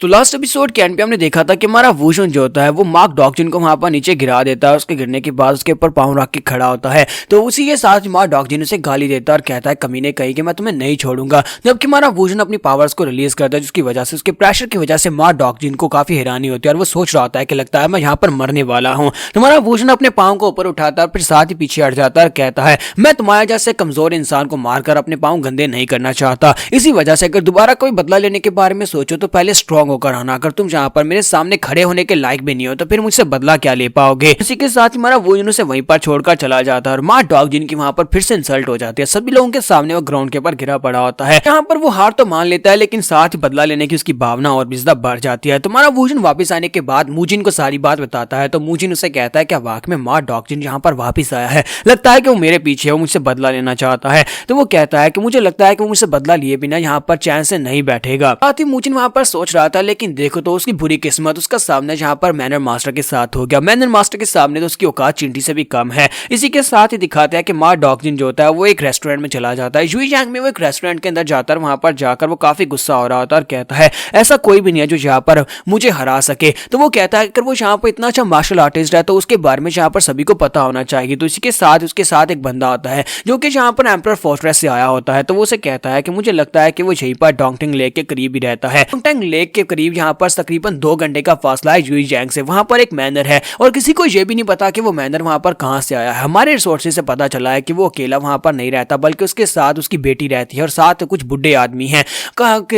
तो last episode के and पे हमने देखा था कि हमारा वूशुन जो होता है वो मार्क डॉकजिन को वहां पर नीचे गिरा देता है। उसके गिरने के बाद उसके ऊपर पाँव रख के खड़ा होता है। तो उसी के साथ मार्क डॉकजिन उसे गाली देता है और कहता है कमीने कहीं कि मैं तुम्हें नहीं छोड़ूंगा। जबकि हमारा वूशुन अपनी पावर्स को रिलीज करता है, जिसकी वजह से उसके प्रेशर की वजह से मार्क डॉकजिन को काफी हैरानी होती है और वो सोच रहा होता है कि लगता है मैं यहाँ पर मरने वाला हूँ। तो हमारा वूशुन अपने पाँव को ऊपर उठाता है और फिर साथ ही पीछे हट जाता है और कहता है मैं तुम्हारे जैसे कमजोर इंसान को मारकर अपने पाँव गंदे नहीं करना चाहता। इसी वजह से अगर दोबारा कोई बदला लेने के बारे में सोचो तो पहले स्ट्रांग होकर आना। अगर तुम जहाँ पर मेरे सामने खड़े होने के लायक भी नहीं हो तो फिर मुझसे बदला क्या ले पाओगे। इसी के साथ हमारा वूशुन उसे वहीं पर छोड़कर चला जाता है और मार्क डॉकजिन की वहां पर फिर से इंसल्ट हो जाती है। सभी लोगों के सामने वो ग्राउंड के ऊपर गिरा पड़ा होता है। यहाँ पर वो हार तो मान लेता है, लेकिन साथ ही बदला लेने की उसकी भावना और भी ज्यादा बढ़ जाती है। तो हमारा वूशुन वापस आने के बाद मूजिन को सारी बात बताता है। तो मूजिन उसे कहता है कि वाकई में मार्क डॉकजिन यहाँ पर वापिस आया है, लगता है कि वो मेरे पीछे है, वो मुझसे बदला लेना चाहता है। तो वो कहता है कि मुझे लगता है कि वो मुझसे बदला लिए बिना यहाँ पर चैन से नहीं बैठेगा। साथ ही मूजिन वहां पर सोच रहा था, लेकिन देखो तो उसकी बुरी किस्मत उसका सामने जहाँ पर मैनर मास्टर के साथ हो गया। मैनर मास्टर के सामने तो उसकी औकात चींटी से भी कम है। इसी के साथ ही दिखाते हैं कि मार्क डॉकजिन जो होता है वो एक रेस्टोरेंट में चला जाता है। जुईजैंग में वो एक रेस्टोरेंट के अंदर जाता है, वहां पर जाकर वो काफी गुस्सा हो रहा होता है और कहता है ऐसा कोई भी नहीं है जो यहाँ पर मुझे हरा सके। तो वो कहता है अगर वो यहाँ पर इतना अच्छा मार्शल आर्टिस्ट है तो उसके बारे में यहाँ पर सभी को पता होना चाहिए। तो इसी के साथ उसके साथ एक बंदा होता है जो कि यहाँ पर एम्परर फोर्ट्रेस से आया होता है। तो वो उसे कहता है कि मुझे लगता है कि वो यहीं पर डोंगटिंग लेक के करीब ही रहता है। डोंगटिंग लेक के करीब यहाँ पर तकरीबन 2 घंटे का फासला है जुईजैंग से। वहां पर एक मैनर है और किसी को यह भी नहीं पता कि वो मैनर वहां पर कहां से आया है। हमारे रिसोर्सेज से पता चला है कि वो अकेला वहां पर नहीं रहता, बल्कि उसके साथ उसकी बेटी रहती है और साथ कुछ बुढ़े आदमी हैं।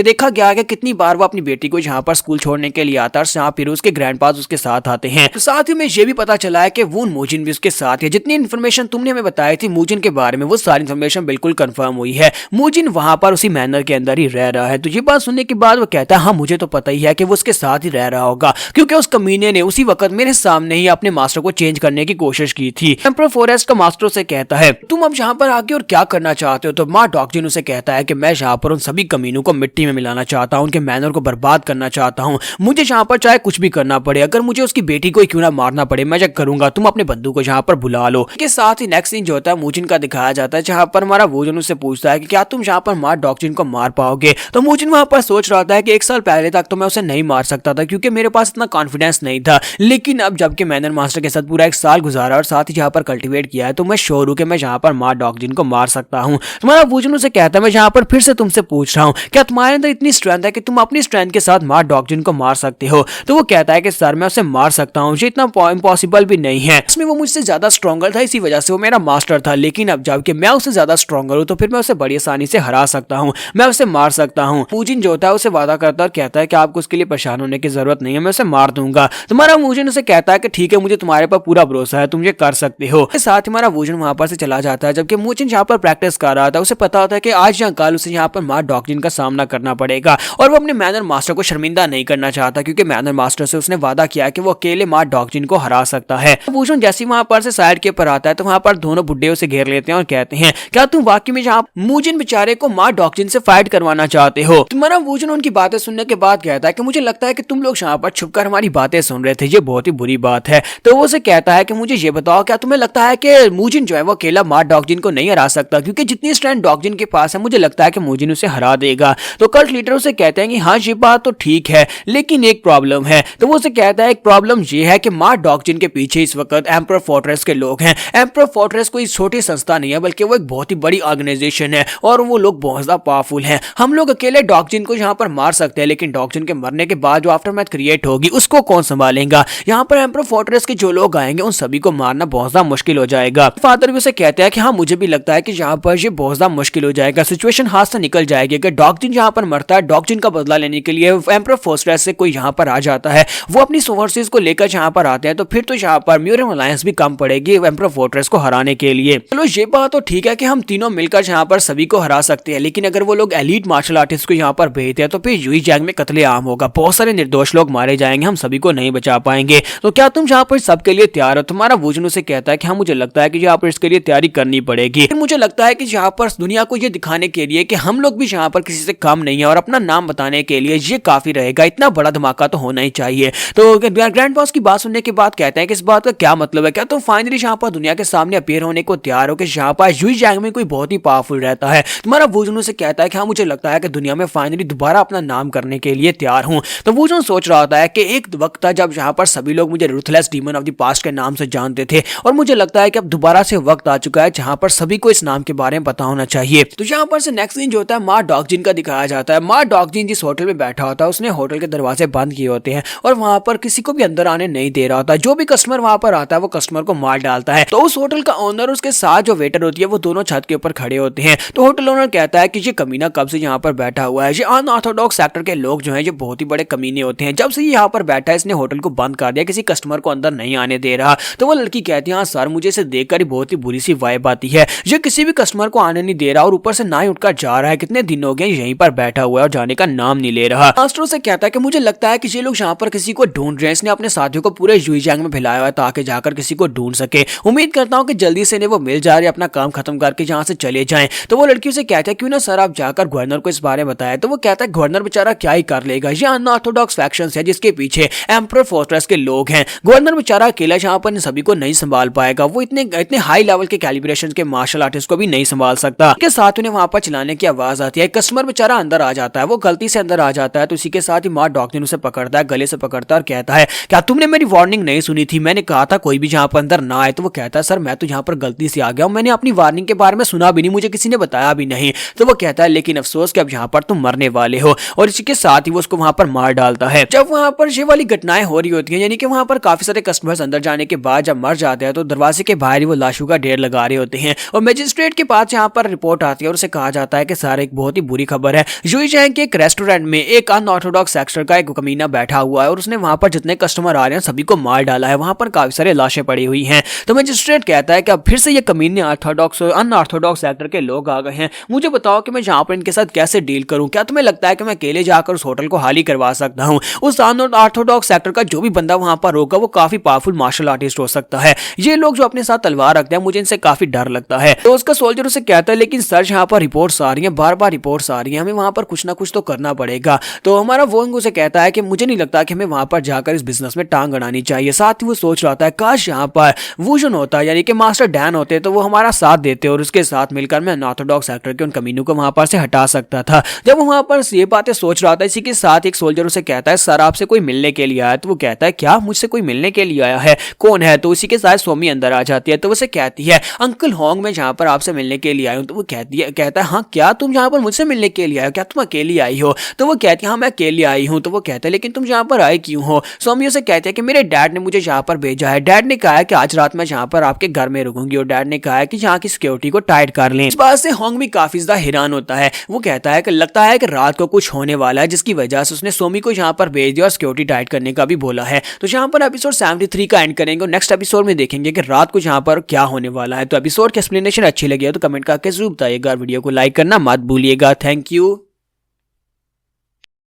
देखा गया है कि कितनी बार वो अपनी बेटी को यहाँ पर स्कूल छोड़ने के लिए आता है और फिर उसके ग्रैंडपास उसके साथ आते हैं। तो साथ ही में ये भी पता चला है कि वून मूजिन भी उसके साथ है। जितनी इन्फॉर्मेशन तुमने हमें बताई थी मूजिन के बारे में वो सारी इन्फॉर्मेशन बिल्कुल कंफर्म हुई है। मूजिन वहां पर उसी मैनर के अंदर ही रह रहा है। तो ये बात सुनने के बाद वो कहता है हाँ मुझे तो पता ही है कि वो उसके साथ ही रह रहा होगा, क्योंकि उस कमीने ने उसी वक्त मेरे सामने ही अपने मास्टर को चेंज करने की कोशिश की थी। एम्परर फॉरेस्ट का मास्टर से कहता है तुम अब यहाँ पर आके और क्या करना चाहते हो। तो मार्क डॉकजिन उसे कहता है कि मैं यहाँ पर उन सभी कमीनों को मिट्टी में मिलाना चाहता हूँ, उनके मैनर को बर्बाद करना चाहता हूँ। मुझे यहाँ पर चाहे कुछ भी करना पड़े, अगर मुझे उसकी बेटी को क्यों ना मारना पड़े मैं चेक करूंगा। तुम अपने बंधु को यहाँ पर बुला लो। के साथ ही नेक्स्ट सीन जो होता है मूजिन का दिखाया जाता है, जहाँ पर हमारा वूशुन उससे पूछता है कि क्या तुम यहाँ पर मार्क डॉकजिन को मार पाओगे। तो मूजिन वहां पर सोच रहा था कि 1 साल पहले तक तो मैं उसे नहीं मार सकता था क्योंकि मेरे पास इतना कॉन्फिडेंस नहीं था, लेकिन अब जबकि मैनर मास्टर के साथ पूरा 1 साल गुजारा और साथ ही यहाँ पर कल्टीवेट किया है तो मैं श्योर हूँ कि मैं यहाँ पर मार्क डॉकजिन को मार सकता हूँ। तुम्हारा वूशुन उसे कहता है मैं यहाँ पर फिर से तुमसे पूछ रहा हूँ क्या तुम्हारे अंदर इतनी स्ट्रेंथ है कि तुम अपनी स्ट्रेंथ के साथ मार्क डॉकजिन को मार सकते हो। तो वो कहता है कि सर मैं उसे मार सकता हूँ, ये इतना इम्पॉसिबल भी नहीं है। इसमें वो मुझसे ज्यादा स्ट्रॉन्गर था, इसी वजह से वो मेरा मास्टर था, लेकिन अब जबकि मैं उससे ज्यादा स्ट्रॉन्गर हूँ तो फिर मैं उसे बड़ी आसानी से हरा सकता हूँ, मैं उसे मार सकता हूँ। मूजिन जो होता है उसे वादा करता है और कहता है कि आपको उसके लिए परेशान होने की जरूरत नहीं है, मैं उसे मार दूंगा। तुम्हारा मूजिन उसे कहता है कि ठीक है मुझे तुम्हारे पर पूरा भरोसा है, तुम ये कर सकते हो। साथ ही हमारा वूशुन वहां पर से चला जाता है। जबकि मूजिन यहाँ पर प्रैक्टिस कर रहा था, उसे पता होता है कि आज या कल उसे यहाँ पर मार्क डॉकजिन का सामना करना पड़ेगा और वो अपने मैनर मास्टर को शर्मिंदा नहीं करना चाहता क्योंकि मैनर मास्टर से उसने वादा किया कि वो अकेले मार्क डॉकजिन को हरा सकता है। वूशुन जैसे वहां पर से साइड के ऊपर आता है तो वहां पर दोनों बुड्ढे उसे घेर लेते हैं और कहते हैं क्या तुम वाकई में यहाँ मूजिन बेचारे को मार्क डॉकजिन से फाइट करवाना चाहते हो। तुम्हारा वूशुन उनकी बातें सुनने के बाद कहता है कि मुझे लगता है कि तुम लोग यहाँ पर छुपकर हमारी बातें सुन रहे थे, ये बहुत ही बुरी बात है। तो वो उसे कहता है कि मुझे ये बताओ क्या तुम्हें लगता है कि मूजिन जो है वो अकेला मार्क डॉकजिन को नहीं हरा सकता, क्योंकि जितनी स्ट्रेंथ डॉकजिन के पास है मुझे लगता है कि मूजिन उसे हरा देगा। तो कल्ट लीडर उसे कहते हैं कि हाँ ये बात तो ठीक है, लेकिन एक प्रॉब्लम है। तो वो उसे कहता है एक प्रॉब्लम ये है कि मार्क डॉकजिन के पीछे इस वक्त एम्परर फोर्ट्रेस के लोग हैं। एम्परर फोर्ट्रेस कोई छोटी संस्था नहीं है, बल्कि वो एक बहुत ही बड़ी ऑर्गेनाइजेशन है और वो लोग बहुत ज्यादा पावरफुल हैं। हम लोग अकेले डॉकजिन को यहाँ पर मार सकते हैं, लेकिन डॉकजिन के मरने के बाद जो आफ्टरमैथ क्रिएट होगी उसको कौन संभालेगा। यहाँ पर एम्परर फोर्ट्रेस के जो लोग आएंगे उन सभी को मारना बहुत ज्यादा मुश्किल हो जाएगा। फादर भी उसे कहते हैं कि हाँ मुझे भी लगता है कि यहाँ पर ये बहुत ज्यादा मुश्किल हो जाएगा, सिचुएशन हाथ से निकल जाएगी। अगर डॉकजिन यहाँ पर मरता है, डॉकजिन का बदला लेने के लिए एम्परर फोर्ट्रेस से कोई यहाँ पर आ जाता है, वो अपनी फोर्सेस को लेकर यहाँ पर आते हैं, तो फिर तो यहाँ पर म्यूरम अलायंस भी कम पड़ेगी एम्परर फोर्ट्रेस को हराने के लिए। चलो ये बात तो ठीक है कि हम तीनों मिलकर यहाँ पर सभी को हरा सकते हैं, लेकिन अगर वो लोग एलीट मार्शल आर्टिस्ट को यहाँ पर भेजते हैं तो फिर जुईजैंग में कत्लेआम होगा, बहुत सारे निर्दोष लोग मारे जाएंगे, हम सभी को नहीं बचा पाएंगे। तो क्या तुम यहाँ पर सबके लिए तैयार हो। तुम्हारा वूशुन उसे कहता है कि हाँ मुझे लगता है कि यहाँ पर इसके लिए तैयारी करनी पड़ेगी। मुझे लगता है कि यहाँ पर दुनिया को ये दिखाने के लिए कि हम लोग भी यहाँ पर किसी से कम नहीं है और अपना नाम बताने के लिए ये काफी रहेगा, इतना बड़ा धमाका तो होना ही चाहिए। तो ग्रैंड बॉस की बात सुनने के बाद कहते हैं कि इस बात का क्या मतलब है, क्या तुम फाइनली यहाँ पर दुनिया के सामने अपीयर होने को तैयार हो कि यहाँ पर जुईजैंग में कोई बहुत ही पावरफुल रहता है। तुम्हारा वूशुन से कहता है कि हाँ मुझे लगता है कि दुनिया में फाइनली दोबारा अपना नाम करने के लिए तैयार हूँ। तो वूशुन सोच रहा होता है कि एक वक्त था जब यहाँ पर सभी लोग मुझे ruthless demon of the past के नाम से जानते थे, और मुझे लगता है कि अब दोबारा से वक्त आ चुका है जहाँ पर सभी को इस नाम के बारे में पता होना चाहिए। तो यहाँ पर से नेक्स्ट सीन जो होता है माँ डॉगजिन का दिखाया जाता है। माँ डॉगजिन जिस होटल में बैठा होता है उसने होटल के दरवाजे बंद किए होते हैं और वहां पर किसी को भी अंदर आने नहीं दे रहा होता। जो भी कस्टमर वहां पर आता है वो कस्टमर को मार डालता है। तो उस होटल का ओनर उसके साथ जो वेटर होती है वो दोनों छत के ऊपर खड़े होते हैं। तो होटल ओनर कहता है कि ये कमीना कब से यहाँ पर बैठा हुआ है। ये अनऑर्थोडॉक्स सेक्टर के लोग जो है ये बहुत ही बड़े कमीने होते हैं। जब से ये यहाँ पर बैठा है इसने होटल को बंद कर दिया, किसी कस्टमर को अंदर नहीं आने दे रहा। तो वो लड़की कहती है हाँ सर, मुझे इसे देखकर ही बहुत ही बुरी सी वाइब आती है। ये किसी भी कस्टमर को आने नहीं दे रहा और ऊपर से ना ही उठकर जा रहा है। कितने दिन हो गए यहीं पर बैठा हुआ है और जाने का नाम नहीं ले रहा। मास्टर से कहता है कि मुझे लगता है कि ये लोग यहाँ पर किसी को ढूंढ रहे हैं। इसने अपने साथियों को पूरे यूइजांग में फैलाया हुआ है ताकि जाकर किसी को ढूंढ सके। उम्मीद करता हूँ कि जल्दी से इन्हें वो मिल जाए, अपना काम खत्म करके यहाँ से चले जाएं। तो वो लड़की उसे कहता है क्यों ना सर आप जाकर गवर्नर को इस बारे में बताएं। तो वो कहता है गवर्नर बेचारा क्या ही कर लेगा, ये अनऑर्थोडॉक्स फैक्शंस है जिसके पीछे एम्परर फोर्ट्रेस के लोग हैं। गवर्नर बेचारा अकेला यहाँ पर सभी को नहीं संभाल पाएगा। वो इतने हाई लेवल के कैलिब्रेशन के मार्शल आर्टिस्ट को भी नहीं संभाल सकता। के साथ उन्हें वहां पर चलाने की आवाज आती है। कस्टमर बेचारा अंदर आ जाता है, वो गलती से अंदर आ जाता है। तो उसी के साथ ही माँ डॉक्जिन उसे पकड़ता है, गले से पकड़ता है और कहता है क्या तुमने मेरी वार्निंग नहीं सुनी थी? मैंने कहा था कोई भी यहाँ पर अंदर ना आए। तो वो कहता है सर मैं तो यहाँ पर गलती से आ गया हूँ, मैंने अपनी वार्निंग के बारे में सुना भी नहीं, मुझे किसी ने बताया भी नहीं। तो वो कहता है लेकिन अफसोस कि अब यहाँ पर तुम मरने वाले हो। और इसी के साथ ही वो उसको वहां पर मार डालता है। जब वहां पर ये वाली घटनाएं हो रही होती हैं, यानी कि वहां पर काफी सारे कस्टमर्स अंदर जाने के बाद जब मर जाते हैं तो दरवाजे के बाहर ही वो लाशों का ढेर लगा रहे होते हैं। और मजिस्ट्रेट के पास यहाँ पर रिपोर्ट आती है और उसे कहा जाता है कि सर एक बहुत ही बुरी खबर है। यूइजांग के एक रेस्टोरेंट में एक अनऑर्थोडॉक्स सेक्टर का एक कमीना बैठा हुआ है और उसने वहां पर जितने कस्टमर आ रहे हैं सभी को मार डाला है। वहां पर काफी सारे लाशें पड़ी हुई हैं। तो मजिस्ट्रेट कहता है कि अब फिर से ये कमीने अनऑर्थोडॉक्स सेक्टर के लोग आ गए हैं। मुझे बताओ कि मैं यहाँ पर इनके साथ कैसे डील करूं? क्या तुम्हें लगता है कि मैं अकेले जाकर उस होटल को खाली करवा सकता हूं? उस अनऑर्थोडॉक्स सेक्टर का जो भी बंदा वहां पर होगा वो काफी पावरफुल मार्शल आर्टिस्ट हो सकता है। ये लोग जो अपने साथ तलवार रखते हैं मुझे इनसे काफी डर लगता है। तो उसका सोल्जर उसे कहता है लेकिन सर यहाँ पर रिपोर्ट्स आ रही हैं, बार बार रिपोर्ट्स आ रही हैं, हमें वहां पर कुछ ना कुछ तो करना पड़ेगा। तो हमारा वोंग उसे कहता है कि मुझे नहीं लगता कि हमें वहां पर जाकर इस बिजनेस में टांग अड़ानी चाहिए। साथ ही वो सोच रहा था काश यहाँ पर वूशुन होता यानी कि मास्टर डैन होते तो वो हमारा साथ देते और उसके साथ मिलकर मैं अनऑर्थोडॉक्स सेक्टर के उन कमीनों को वहां पर से हटा सकता था। जब वो वहां पर ये बातें सोच रहा था इसी के साथ एक सोल्जर उसे कहता है सर आपसे कोई मिलने के लिए आया। तो वो कहता है क्या मुझसे कोई मिलने के लिए आया है? कौन है? तो उसी के साथ सोमी अंदर आ जाती है। तो उसे कहती है अंकल होंग मैं यहाँ पर आपसे मिलने के लिए आई हूँ। तो वो कहता है हाँ क्या तुम यहाँ पर मुझसे मिलने के लिए आए हो? क्या तुम अकेली आई हो? तो वो कहती है हाँ मैं अकेली आई हूँ। तो वो कहता है लेकिन तुम यहाँ पर आए क्यों हो? सोमी उसे कहती है कि मेरे डैड ने मुझे यहाँ पर भेजा है। डैड ने कहा है कि आज रात मैं यहाँ पर आपके घर में रुकूंगी और डैड ने कहा है कि यहाँ की सिक्योरिटी को टाइट कर लें। इस बात से होंग भी काफी ज्यादा हैरान होता है। वो कहता है कि लगता है कि रात को कुछ होने वाला है जिसकी वजह से उसने सोमी को यहाँ पर भेज दिया और सिक्योरिटी टाइट करने का भी बोला है। तो यहाँ पर एपिसोड 73 का एंड करेंगे और नेक्स्ट एपिसोड में देखेंगे कि रात को यहाँ पर क्या होने वाला है। तो एपिसोड की एक्सप्लेनेशन अच्छी लगी है तो कमेंट करके जरूर बताइएगा। वीडियो को लाइक करना मत भूलिएगा। Thank you.